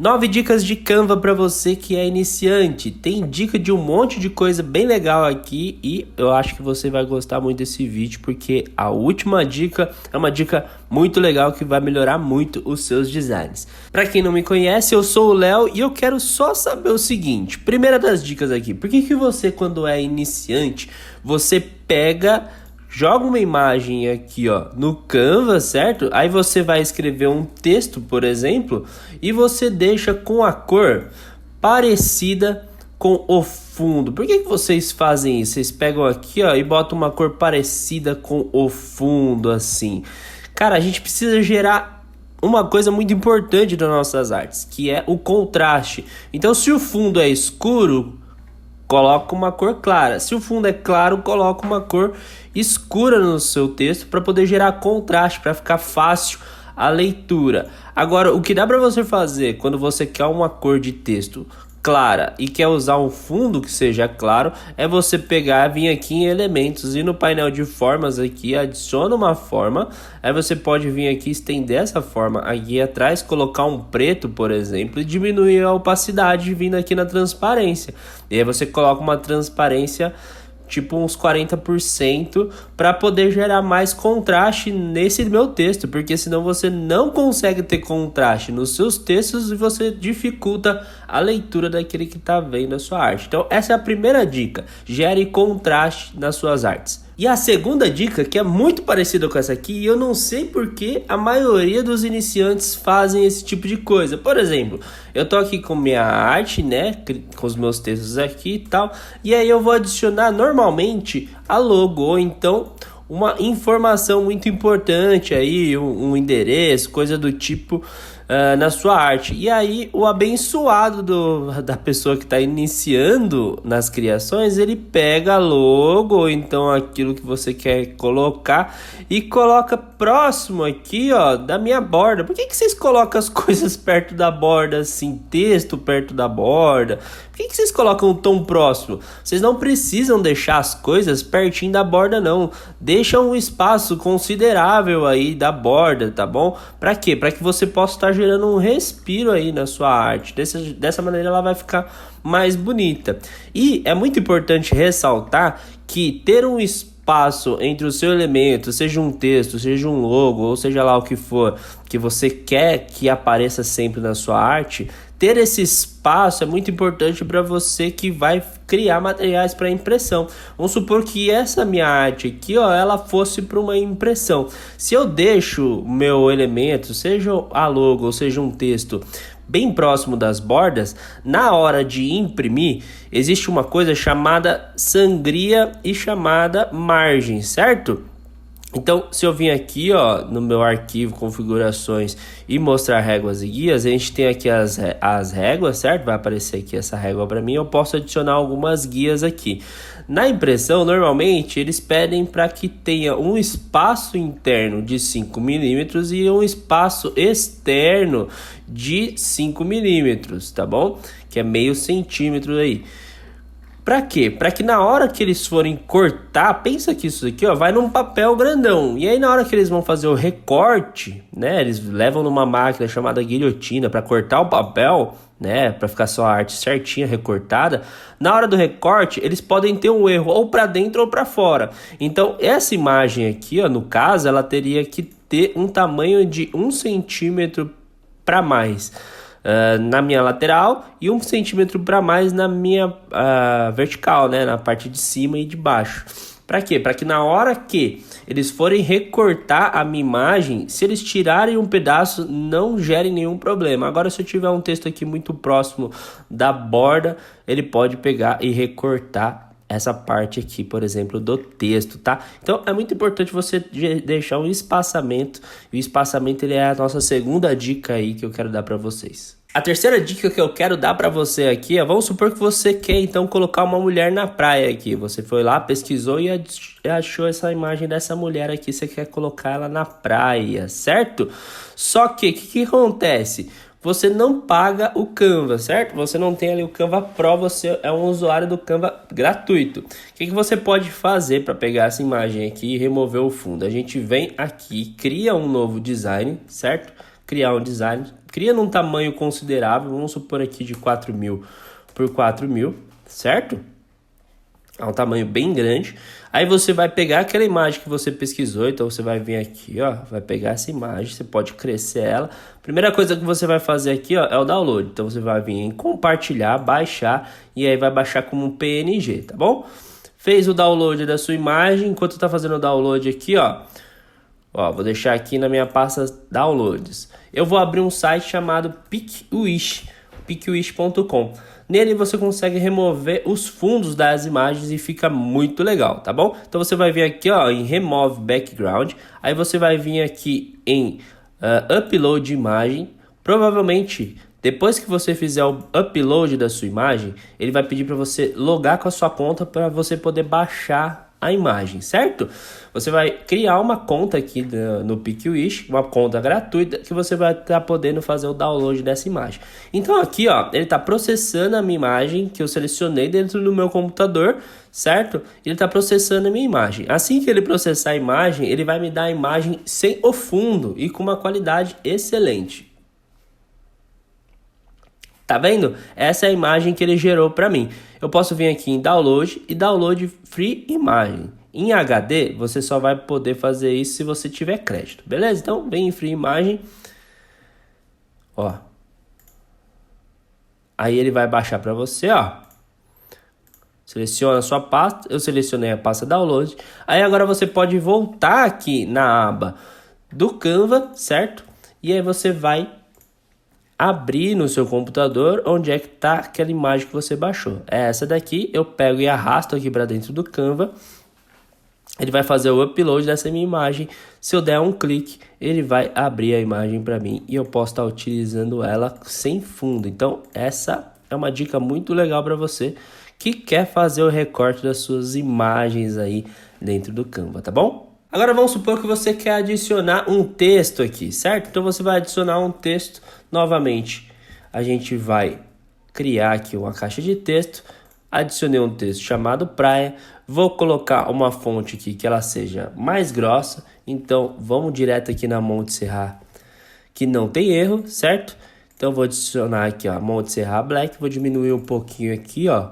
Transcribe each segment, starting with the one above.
9 dicas de Canva para você que é iniciante. Tem dica de um monte de coisa bem legal aqui e eu acho que você vai gostar muito desse vídeo porque a última dica é uma dica muito legal que vai melhorar muito os seus designs. Para quem não me conhece, eu sou o Léo e eu quero só saber o seguinte. Primeira das dicas aqui, por que você quando é iniciante, você joga uma imagem aqui, ó, no Canva, certo? Aí você vai escrever um texto, por exemplo, e você deixa com a cor parecida com o fundo. Por que vocês fazem isso? Vocês pegam aqui, ó, e botam uma cor parecida com o fundo, assim. Cara, a gente precisa gerar uma coisa muito importante das nossas artes, que é o contraste. Então, se o fundo é escuro, coloca uma cor clara. Se o fundo é claro, coloca uma cor escura no seu texto para poder gerar contraste, para ficar fácil a leitura. Agora, o que dá para você fazer quando você quer uma cor de texto clara e quer usar um fundo que seja claro, é você pegar, vir aqui em elementos e no painel de formas aqui, adiciona uma forma, aí você pode vir aqui estender essa forma aqui atrás, colocar um preto, por exemplo, e diminuir a opacidade vindo aqui na transparência. E aí você coloca uma transparência tipo uns 40% para poder gerar mais contraste nesse meu texto, porque senão você não consegue ter contraste nos seus textos e você dificulta a leitura daquele que está vendo a sua arte. Então essa é a primeira dica, gere contraste nas suas artes. E a segunda dica, que é muito parecida com essa aqui, e eu não sei porque a maioria dos iniciantes fazem esse tipo de coisa. Por exemplo, eu tô aqui com minha arte, né, com os meus textos aqui e tal, e aí eu vou adicionar normalmente a logo, ou então uma informação muito importante aí, um endereço, coisa do tipo na sua arte. E aí o abençoado da pessoa que está iniciando nas criações, ele pega a logo, ou então aquilo que você quer colocar e coloca próximo aqui, ó, da minha borda. Por que vocês colocam as coisas perto da borda, assim, texto perto da borda? Por que vocês colocam tão próximo? Vocês não precisam deixar as coisas pertinho da borda, não. Deixa um espaço considerável aí da borda, tá bom? Para quê? Para que você possa estar gerando um respiro aí na sua arte. Dessa maneira ela vai ficar mais bonita. E é muito importante ressaltar que ter um espaço entre o seu elemento, seja um texto, seja um logo, ou seja lá o que for, que você quer que apareça sempre na sua arte, ter esse espaço é muito importante para você que vai criar materiais para impressão. Vamos supor que essa minha arte aqui, ó, ela fosse para uma impressão. Se eu deixo o meu elemento, seja a logo ou seja um texto, bem próximo das bordas, na hora de imprimir, existe uma coisa chamada sangria e chamada margem, certo? Então, se eu vim aqui, ó, no meu arquivo configurações e mostrar réguas e guias, a gente tem aqui as réguas, certo? Vai aparecer aqui essa régua para mim, eu posso adicionar algumas guias aqui. Na impressão, normalmente, eles pedem para que tenha um espaço interno de 5 milímetros e um espaço externo de 5 milímetros, tá bom? Que é meio centímetro aí. Pra quê? Pra que na hora que eles forem cortar, pensa que isso aqui, ó, vai num papel grandão. E aí na hora que eles vão fazer o recorte, né, eles levam numa máquina chamada guilhotina para cortar o papel, né, para ficar sua arte certinha, recortada. Na hora do recorte, eles podem ter um erro ou para dentro ou para fora. Então essa imagem aqui, ó, no caso, ela teria que ter um tamanho de 1 centímetro para mais na minha lateral e 1 centímetro para mais na minha vertical, né, na parte de cima e de baixo. Para quê? Para que na hora que eles forem recortar a minha imagem, se eles tirarem um pedaço, não gerem nenhum problema. Agora, se eu tiver um texto aqui muito próximo da borda, ele pode pegar e recortar essa parte aqui, por exemplo, do texto, tá? Então, é muito importante você deixar um espaçamento. E o espaçamento, ele é a nossa segunda dica aí que eu quero dar para vocês. A terceira dica que eu quero dar para você aqui é, vamos supor que você quer então colocar uma mulher na praia aqui. Você foi lá, pesquisou e achou essa imagem dessa mulher aqui. Você quer colocar ela na praia, certo? Só que, o que acontece? Você não paga o Canva, certo? Você não tem ali o Canva Pro, você é um usuário do Canva gratuito. O que você pode fazer para pegar essa imagem aqui e remover o fundo? A gente vem aqui, cria um novo design, certo? Criar um design, cria num tamanho considerável, vamos supor aqui de 4.000 por 4.000, certo? É um tamanho bem grande. Aí você vai pegar aquela imagem que você pesquisou, então você vai vir aqui, ó, vai pegar essa imagem, você pode crescer ela. Primeira coisa que você vai fazer aqui, ó, é o download. Então você vai vir em compartilhar, baixar, e aí vai baixar como um PNG, tá bom? Fez o download da sua imagem, enquanto tá fazendo o download aqui, ó, vou deixar aqui na minha pasta downloads. Eu vou abrir um site chamado PicWish, picwish.com. Nele você consegue remover os fundos das imagens e fica muito legal, tá bom? Então você vai vir aqui, ó, em Remove Background. Aí você vai vir aqui em Upload Imagem. Provavelmente, depois que você fizer o upload da sua imagem, ele vai pedir para você logar com a sua conta para você poder baixar a imagem, certo? Você vai criar uma conta aqui no PicWish, uma conta gratuita, que você vai estar podendo fazer o download dessa imagem. Então aqui, ó, ele está processando a minha imagem que eu selecionei dentro do meu computador, certo? Ele está processando a minha imagem. Assim que ele processar a imagem, ele vai me dar a imagem sem o fundo e com uma qualidade excelente. Tá vendo? Essa é a imagem que ele gerou para mim. Eu posso vir aqui em Download e Download Free Imagem. Em HD, você só vai poder fazer isso se você tiver crédito, beleza? Então, vem em Free Imagem. Ó. Aí ele vai baixar para você, ó. Seleciona a sua pasta. Eu selecionei a pasta Download. Aí agora você pode voltar aqui na aba do Canva, certo? E aí você vai abrir no seu computador onde é que está aquela imagem que você baixou. É essa daqui, eu pego e arrasto aqui para dentro do Canva. Ele vai fazer o upload dessa minha imagem. Se eu der um clique, ele vai abrir a imagem para mim e eu posso estar utilizando ela sem fundo. Então, essa é uma dica muito legal para você que quer fazer o recorte das suas imagens aí dentro do Canva, tá bom? Agora vamos supor que você quer adicionar um texto aqui, certo? Então você vai adicionar um texto novamente. A gente vai criar aqui uma caixa de texto. Adicionei um texto chamado praia. Vou colocar uma fonte aqui que ela seja mais grossa. Então vamos direto aqui na Monte Serra, que não tem erro, certo? Então vou adicionar aqui, ó, Monte Serra Black. Vou diminuir um pouquinho aqui, ó,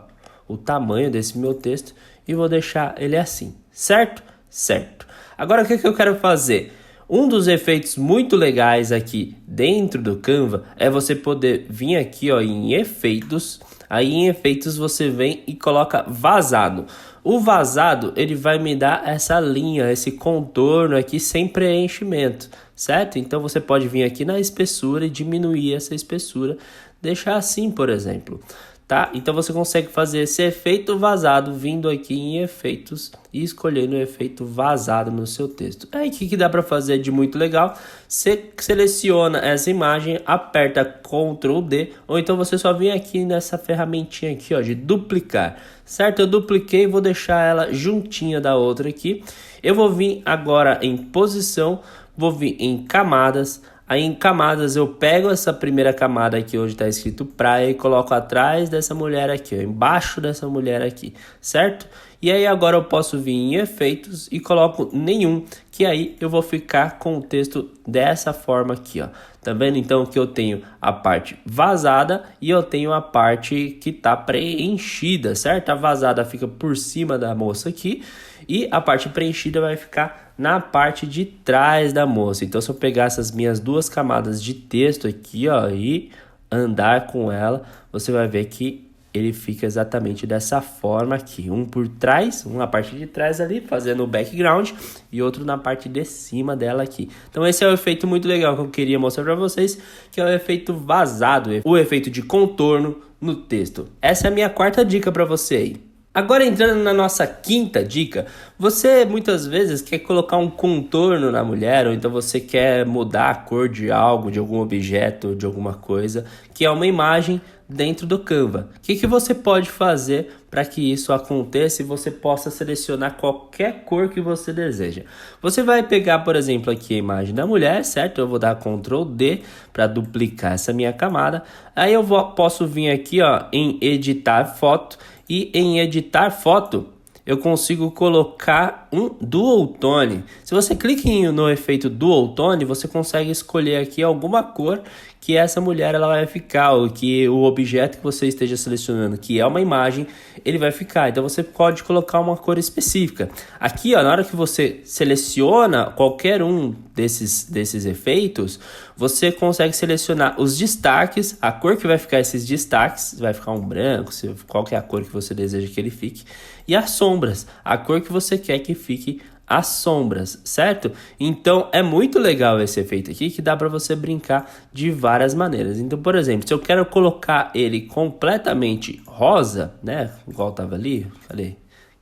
o tamanho desse meu texto e vou deixar ele assim, certo? Certo. Agora o que eu quero fazer? Um dos efeitos muito legais aqui dentro do Canva é você poder vir aqui, ó, em efeitos. Aí em efeitos você vem e coloca vazado. O vazado ele vai me dar essa linha, esse contorno aqui sem preenchimento, certo? Então você pode vir aqui na espessura e diminuir essa espessura, deixar assim, por exemplo. Tá? Então você consegue fazer esse efeito vazado vindo aqui em efeitos e escolhendo o efeito vazado no seu texto. Aí o que dá para fazer de muito legal? Você seleciona essa imagem, aperta Ctrl D, ou então você só vem aqui nessa ferramentinha aqui, ó, de duplicar, certo? Eu dupliquei e vou deixar ela juntinha da outra aqui. Eu vou vir agora em posição, vou vir em camadas. Aí em camadas eu pego essa primeira camada aqui onde está escrito praia e coloco atrás dessa mulher aqui, ó, embaixo dessa mulher aqui, certo? E aí agora eu posso vir em efeitos e coloco nenhum, que aí eu vou ficar com o texto dessa forma aqui, ó. Tá vendo então que eu tenho a parte vazada e eu tenho a parte que tá preenchida, certo? A vazada fica por cima da moça aqui e a parte preenchida vai ficar na parte de trás da moça. Então se eu pegar essas minhas duas camadas de texto aqui, ó, e andar com ela, você vai ver que ele fica exatamente dessa forma aqui, um por trás, um na parte de trás ali, fazendo o background, e outro na parte de cima dela aqui. Então esse é o efeito muito legal que eu queria mostrar para vocês, que é o efeito vazado, o efeito de contorno no texto. Essa é a minha quarta dica para você aí. Agora entrando na nossa quinta dica, você muitas vezes quer colocar um contorno na mulher, ou então você quer mudar a cor de algo, de algum objeto, de alguma coisa, que é uma imagem dentro do Canva. O que você pode fazer para que isso aconteça e você possa selecionar qualquer cor que você deseja? Você vai pegar, por exemplo, aqui a imagem da mulher, certo? Eu vou dar Ctrl D para duplicar essa minha camada. Aí eu posso vir aqui, ó, em editar foto, e em editar foto eu consigo colocar um Dual Tone. Se você clica no efeito Dual Tone, você consegue escolher aqui alguma cor que essa mulher ela vai ficar, ou que o objeto que você esteja selecionando, que é uma imagem, ele vai ficar. Então você pode colocar uma cor específica. Aqui, ó, na hora que você seleciona qualquer um desses efeitos, você consegue selecionar os destaques, a cor que vai ficar esses destaques, vai ficar um branco, qual que é a cor que você deseja que ele fique, e as sombras, a cor que você quer que fique as sombras, certo? Então é muito legal esse efeito aqui, que dá para você brincar de várias maneiras. Então, por exemplo, se eu quero colocar ele completamente rosa, né, igual tava ali, cadê?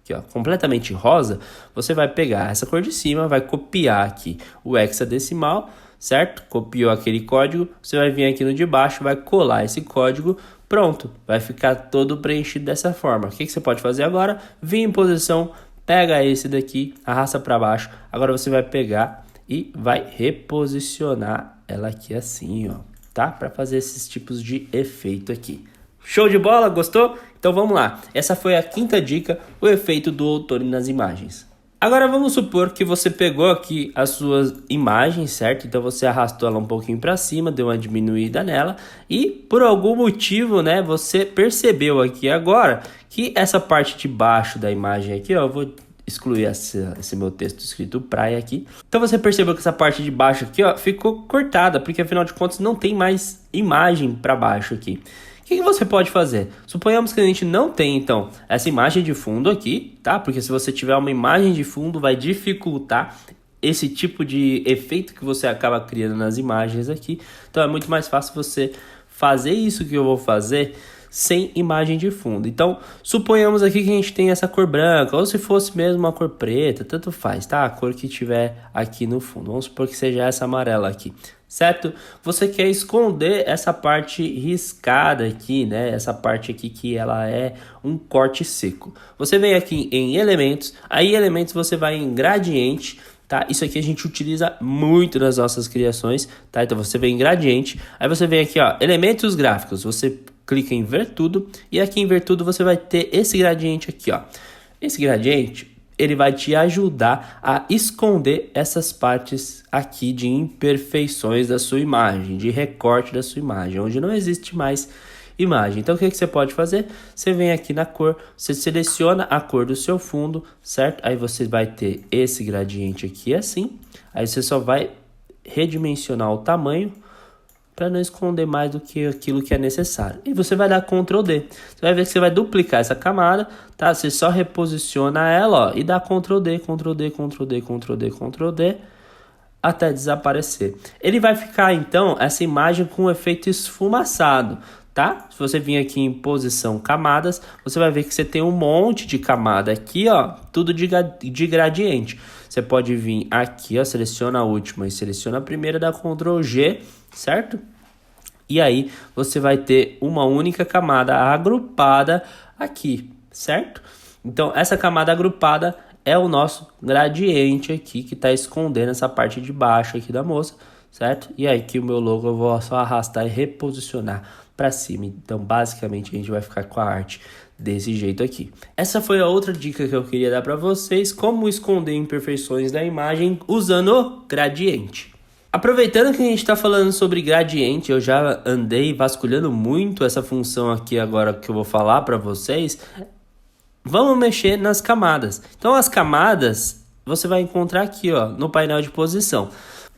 Aqui, ó, completamente rosa, você vai pegar essa cor de cima, vai copiar aqui o hexadecimal, certo? Copiou aquele código, você vai vir aqui no de baixo, vai colar esse código, pronto, vai ficar todo preenchido dessa forma. O que você pode fazer agora? Vir em posição, pega esse daqui, arrasta para baixo, agora você vai pegar e vai reposicionar ela aqui assim, ó, tá? Para fazer esses tipos de efeito aqui. Show de bola? Gostou? Então vamos lá. Essa foi a quinta dica, o efeito do outono nas imagens. Agora vamos supor que você pegou aqui as suas imagens, certo? Então você arrastou ela um pouquinho para cima, deu uma diminuída nela e por algum motivo, né, você percebeu aqui agora que essa parte de baixo da imagem aqui, ó, eu vou excluir esse meu texto escrito praia aqui. Então você percebeu que essa parte de baixo aqui, ó, ficou cortada, porque afinal de contas não tem mais imagem para baixo aqui. O que você pode fazer? Suponhamos que a gente não tem, então, essa imagem de fundo aqui, tá? Porque se você tiver uma imagem de fundo, vai dificultar esse tipo de efeito que você acaba criando nas imagens aqui. Então, é muito mais fácil você fazer isso que eu vou fazer sem imagem de fundo. Então, suponhamos aqui que a gente tem essa cor branca, ou se fosse mesmo uma cor preta, tanto faz, tá? A cor que tiver aqui no fundo. Vamos supor que seja essa amarela aqui. Certo? Você quer esconder essa parte riscada aqui, né? Essa parte aqui que ela é um corte seco. Você vem aqui em elementos, aí elementos você vai em gradiente, tá? Isso aqui a gente utiliza muito nas nossas criações, tá? Então você vem em gradiente, aí você vem aqui, ó, elementos gráficos, você clica em ver tudo, e aqui em ver tudo você vai ter esse gradiente aqui, ó. Esse gradiente, ele vai te ajudar a esconder essas partes aqui de imperfeições da sua imagem, de recorte da sua imagem, onde não existe mais imagem. Então, o que você pode fazer? Você vem aqui na cor, você seleciona a cor do seu fundo, certo? Aí você vai ter esse gradiente aqui assim, aí você só vai redimensionar o tamanho, para não esconder mais do que aquilo que é necessário. E você vai dar Ctrl D. Você vai ver que você vai duplicar essa camada, tá? Você só reposiciona ela, ó, e dá Ctrl D, Ctrl D, Ctrl D, Ctrl D, Ctrl D, até desaparecer. Ele vai ficar, então, essa imagem com um efeito esfumaçado, tá? Se você vir aqui em posição camadas, você vai ver que você tem um monte de camada aqui, ó, tudo de gradiente. Você pode vir aqui, ó, seleciona a última e seleciona a primeira, dá Ctrl G, certo? E aí você vai ter uma única camada agrupada aqui, certo? Então essa camada agrupada é o nosso gradiente aqui que está escondendo essa parte de baixo aqui da moça, certo? E aí que o meu logo eu vou só arrastar e reposicionar para cima. Então basicamente a gente vai ficar com a arte desse jeito aqui. Essa foi a outra dica que eu queria dar para vocês, como esconder imperfeições da imagem usando o gradiente. Aproveitando que a gente está falando sobre gradiente, eu já andei vasculhando muito essa função aqui agora que eu vou falar para vocês. Vamos mexer nas camadas. Então as camadas você vai encontrar aqui, ó, no painel de posição.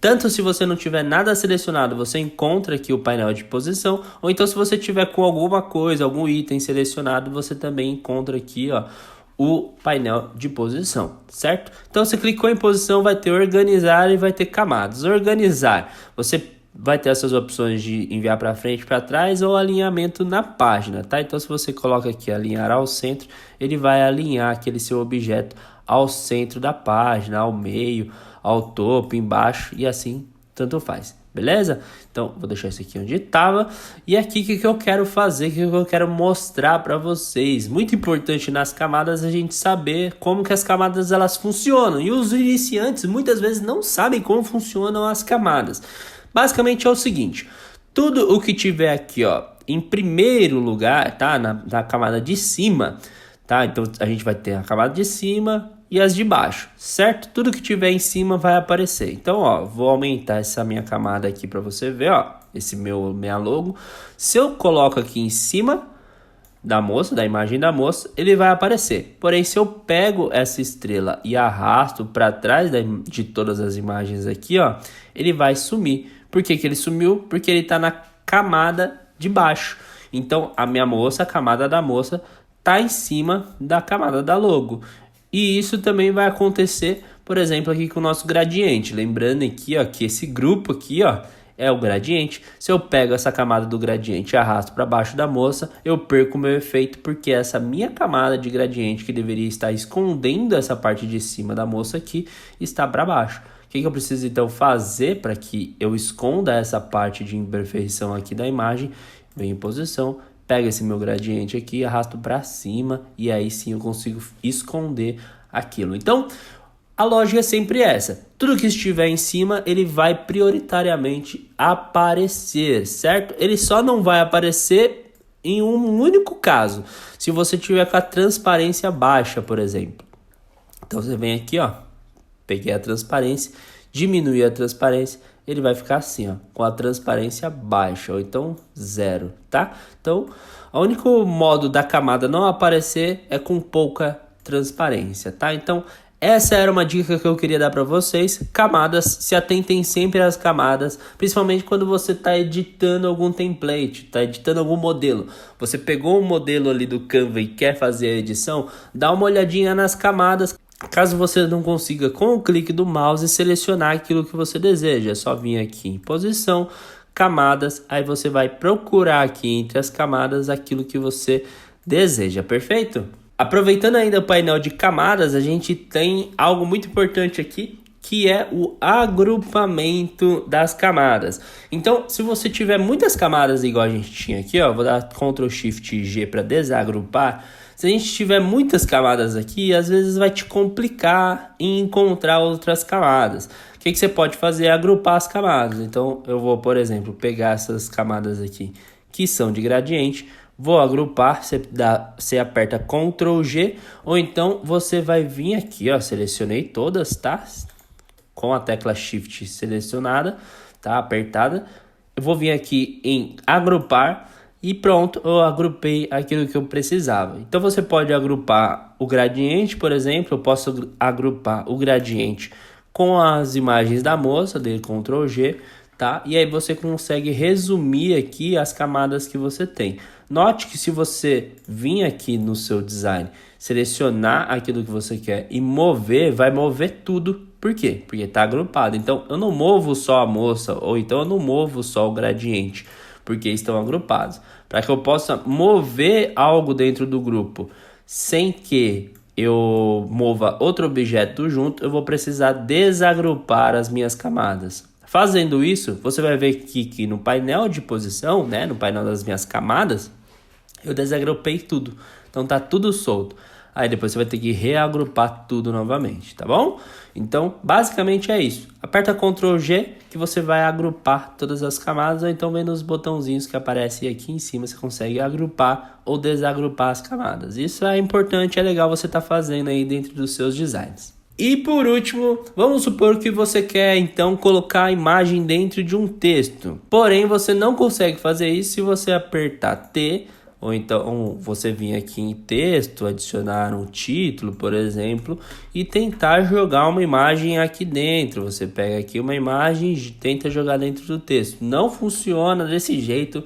Tanto se você não tiver nada selecionado, você encontra aqui o painel de posição, ou então se você tiver com alguma coisa, algum item selecionado, você também encontra aqui, ó, o painel de posição, certo? Então você clicou em posição, vai ter organizar e vai ter camadas. Organizar, você vai ter essas opções de enviar para frente, para trás ou alinhamento na página, tá? Então se você coloca aqui alinhar ao centro, ele vai alinhar aquele seu objeto ao centro da página, ao meio, ao topo, embaixo e assim tanto faz. Beleza? Então, vou deixar isso aqui onde estava. E aqui, o que eu quero fazer, o que eu quero mostrar para vocês. Muito importante nas camadas a gente saber como que as camadas elas funcionam. E os iniciantes muitas vezes não sabem como funcionam as camadas. Basicamente é o seguinte. Tudo o que tiver aqui, ó, em primeiro lugar, tá? Na camada de cima, tá? Então, a gente vai ter a camada de cima e as de baixo, certo? Tudo que tiver em cima vai aparecer. Então, ó, vou aumentar essa minha camada aqui para você ver, ó. minha logo. Se eu coloco aqui em cima da moça, da imagem da moça, ele vai aparecer. Porém, se eu pego essa estrela e arrasto para trás de todas as imagens aqui, ó, ele vai sumir. Por que que ele sumiu? Porque ele está na camada de baixo. Então, a minha moça, a camada da moça, tá em cima da camada da logo. E isso também vai acontecer, por exemplo, aqui com o nosso gradiente. Lembrando aqui, ó, que esse grupo aqui, ó, é o gradiente. Se eu pego essa camada do gradiente e arrasto para baixo da moça, eu perco o meu efeito, porque essa minha camada de gradiente, que deveria estar escondendo essa parte de cima da moça aqui, está para baixo. O que eu preciso então fazer para que eu esconda essa parte de imperfeição aqui da imagem? Venho em posição, pego esse meu gradiente aqui, arrasto para cima e aí sim eu consigo esconder aquilo. Então, a lógica é sempre essa. Tudo que estiver em cima, ele vai prioritariamente aparecer, certo? Ele só não vai aparecer em um único caso. Se você tiver com a transparência baixa, por exemplo. Então, você vem aqui, ó. Peguei a transparência, diminui a transparência, ele vai ficar assim, ó, com a transparência baixa, ou então 0, tá? Então, o único modo da camada não aparecer é com pouca transparência, tá? Então, essa era uma dica que eu queria dar para vocês. Camadas, se atentem sempre às camadas, principalmente quando você está editando algum template, está editando algum modelo. Você pegou um modelo ali do Canva e quer fazer a edição, dá uma olhadinha nas camadas. Caso você não consiga, com o clique do mouse, selecionar aquilo que você deseja, é só vir aqui em posição, camadas, aí você vai procurar aqui entre as camadas aquilo que você deseja, perfeito? Aproveitando ainda o painel de camadas, a gente tem algo muito importante aqui, que é o agrupamento das camadas. Então, se você tiver muitas camadas igual a gente tinha aqui, ó, vou dar Ctrl Shift G para desagrupar. Se a gente tiver muitas camadas aqui, às vezes vai te complicar em encontrar outras camadas. O que você pode fazer é agrupar as camadas. Então, eu vou, por exemplo, pegar essas camadas aqui, que são de gradiente, vou agrupar, você aperta Ctrl G, ou então você vai vir aqui, ó, selecionei todas, tá? Com a tecla Shift selecionada, tá? Apertada. Eu vou vir aqui em agrupar e pronto, eu agrupei aquilo que eu precisava. Então você pode agrupar o gradiente, por exemplo, eu posso agrupar o gradiente com as imagens da moça, dei Ctrl G, tá? E aí você consegue resumir aqui as camadas que você tem. Note que se você vir aqui no seu design, selecionar aquilo que você quer e mover, vai mover tudo. Por quê? Porque está agrupado. Então eu não movo só a moça, ou então eu não movo só o gradiente, porque estão agrupados. Para que eu possa mover algo dentro do grupo sem que eu mova outro objeto junto, eu vou precisar desagrupar as minhas camadas. Fazendo isso, você vai ver que no painel de posição, né, no painel das minhas camadas, eu desagrupei tudo. Então tá tudo solto. Aí depois você vai ter que reagrupar tudo novamente, tá bom? Então, basicamente é isso. Aperta Ctrl G que você vai agrupar todas as camadas, ou então vem nos botãozinhos que aparecem aqui em cima, você consegue agrupar ou desagrupar as camadas. Isso é importante, é legal você estar fazendo aí dentro dos seus designs. E por último, vamos supor que você quer então colocar a imagem dentro de um texto. Porém, você não consegue fazer isso se você apertar T, ou então você vir aqui em texto, adicionar um título, por exemplo, e tentar jogar uma imagem aqui dentro. Você pega aqui uma imagem e tenta jogar dentro do texto. Não funciona desse jeito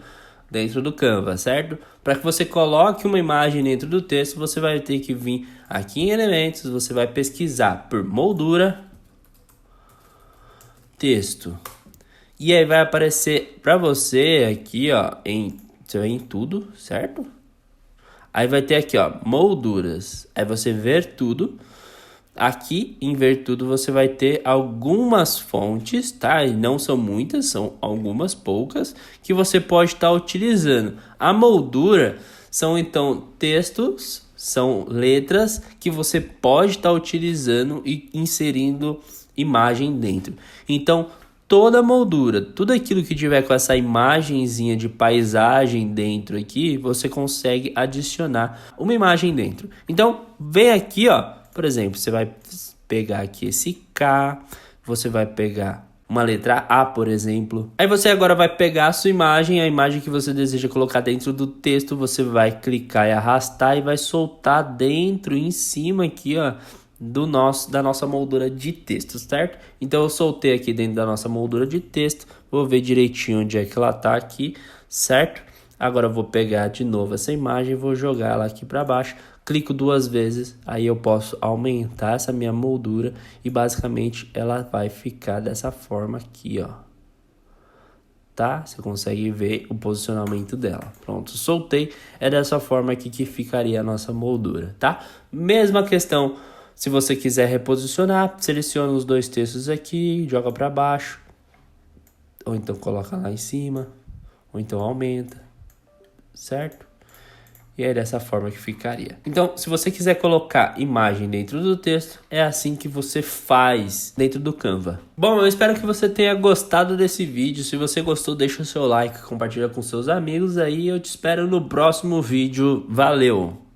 dentro do Canva, certo? Para que você coloque uma imagem dentro do texto, você vai ter que vir aqui em elementos, você vai pesquisar por moldura, texto. E aí vai aparecer para você aqui, ó, você vai em tudo, certo? Aí vai ter aqui, ó, molduras. Aí você ver tudo. Aqui em ver tudo você vai ter algumas fontes, tá? E não são muitas, são algumas poucas que você pode estar utilizando. A moldura são então textos, são letras que você pode estar utilizando e inserindo imagem dentro. Então, toda moldura, tudo aquilo que tiver com essa imagenzinha de paisagem dentro aqui, você consegue adicionar uma imagem dentro. Então, vem aqui, ó, por exemplo, você vai pegar aqui esse K, você vai pegar uma letra A, por exemplo. Aí você agora vai pegar a sua imagem, a imagem que você deseja colocar dentro do texto, você vai clicar e arrastar e vai soltar dentro, em cima aqui, ó, da nossa moldura de texto, certo? Então eu soltei aqui dentro da nossa moldura de texto, vou ver direitinho onde é que ela tá aqui, certo? Agora eu vou pegar de novo essa imagem e vou jogar ela aqui para baixo, clico 2 vezes, aí eu posso aumentar essa minha moldura e basicamente ela vai ficar dessa forma aqui, ó. Tá? Você consegue ver o posicionamento dela. Pronto, soltei, é dessa forma aqui que ficaria a nossa moldura, tá? Mesma questão. Se você quiser reposicionar, seleciona os 2 textos aqui, joga para baixo, ou então coloca lá em cima, ou então aumenta, certo? E é dessa forma que ficaria. Então, se você quiser colocar imagem dentro do texto, é assim que você faz dentro do Canva. Bom, eu espero que você tenha gostado desse vídeo. Se você gostou, deixa o seu like, compartilha com seus amigos aí. Eu te espero no próximo vídeo. Valeu!